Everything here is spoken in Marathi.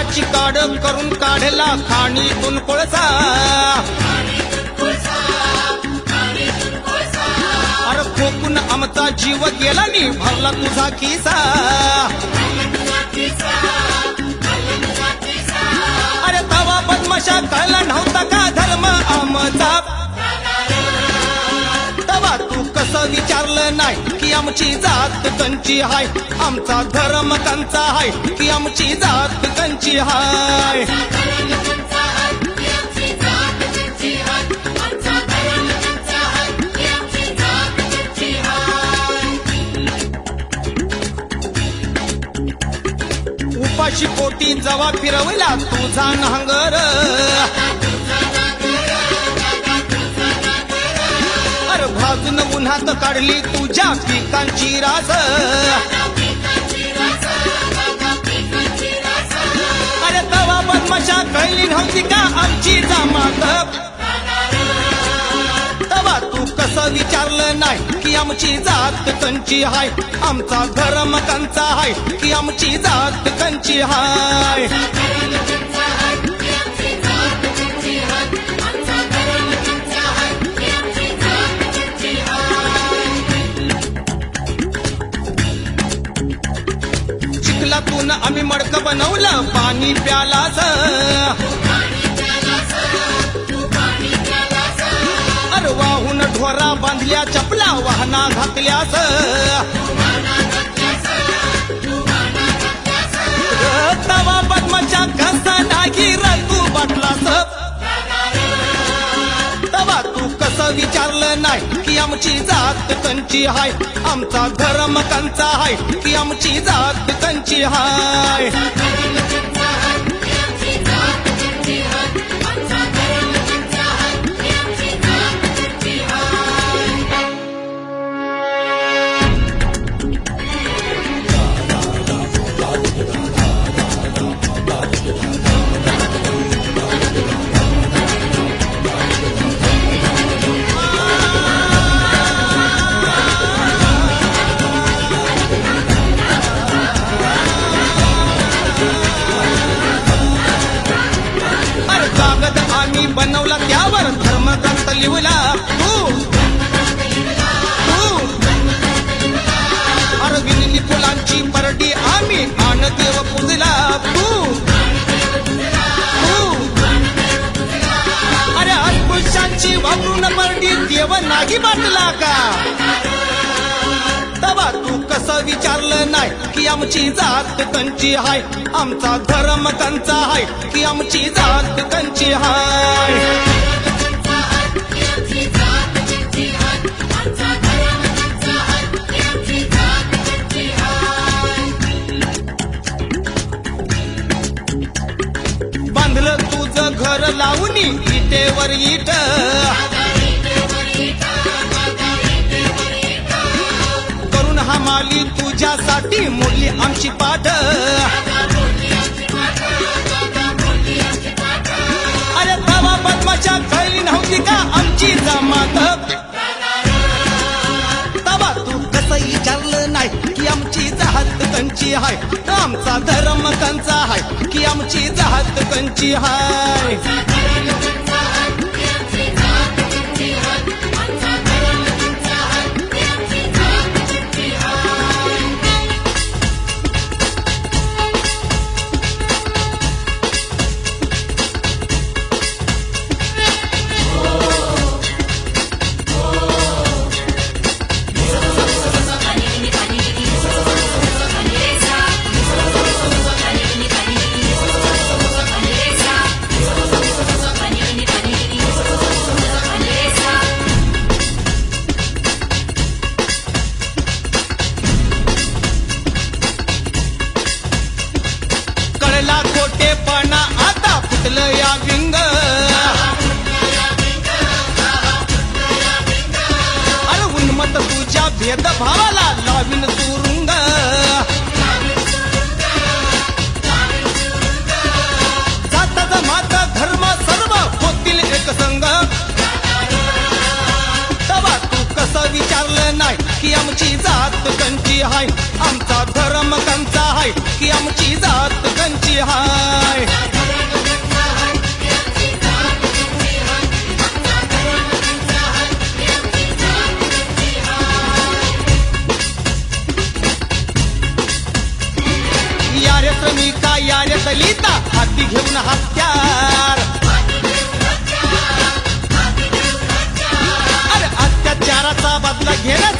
काळाची काढ करून काढला खाणीतून कोळसा. अरे खोकून आमचा जीव गेला नी भरला तुझा खिसा. अरे तवा बदमाशा कळला नव्हता का धर्म आमचा. तवा तू कसं विचारलं नाही की आमची जात कंची हाय. आमचा धर्म कंचा हाय की आमची जात कंची हाय. उपाशी पोटी जवा फिरवला तुझा नांगर. अरे भाजून उन्हात काढली तुझ्या पिकांची रास. अरे तवा बदमाशा कळली नव्हती का आमची जमात. तवा तू कसं विचारलं नाही की आमची जात कंची हाय. आमचा धर्म कंचा हाय की आमची जात कंची हाय. चिखलातून आम्ही मडकं बनवलं पाणी प्यालास. अरे वाहून ढोरा बांधल्या चपला वाहना घातल्यास. तवा बदमाशा कसा नाही तू बाटलास. तवा तू कसं विचारलं नाही की आमची जात कंची हाय. आमचा धर्म कंचा हाय की आमची जात कंची हाय. बनवला त्यावर धर्मग्रंथ लिहला तू. अरे विलिनी फुलांची परडी आम्ही आण देव पूजला तू. अरे अस्पृश्यांची वापरून परडी देव नाही बाटला का. तवा तू कसं विचारलं नाही की आमची जात कंची हाय. आमचा धर्म कंचा हाय की आमची जात कंची हाय. बांधलं तुझं घर लावून इटेवर इट. हमाली तुझ्यासाठी मोडली आमची पाठ. अरे तवा बदमाशा कळली नव्हती का आमची जमात. तवा तू कसं विचारलं नाही की आमची जात कंची हाय. आमचा धर्म कंचा हाय की आमची जात कंची हाय. खोटेपणा आता फुटलं या विंग. अरे उन्मत तुझ्या भेदभावाला लावीन तुरुंग. जात मात धर्म सर्व होतील एक संग. तवा तू कसं विचारलं नाही की आमची जात कंची हाय. आमचा धर्म कंचा हाय की आमची जात कंची हाय. दलिता हाती घेऊन हत्यार. अरे अत्याचाराचा बदला घेण्यास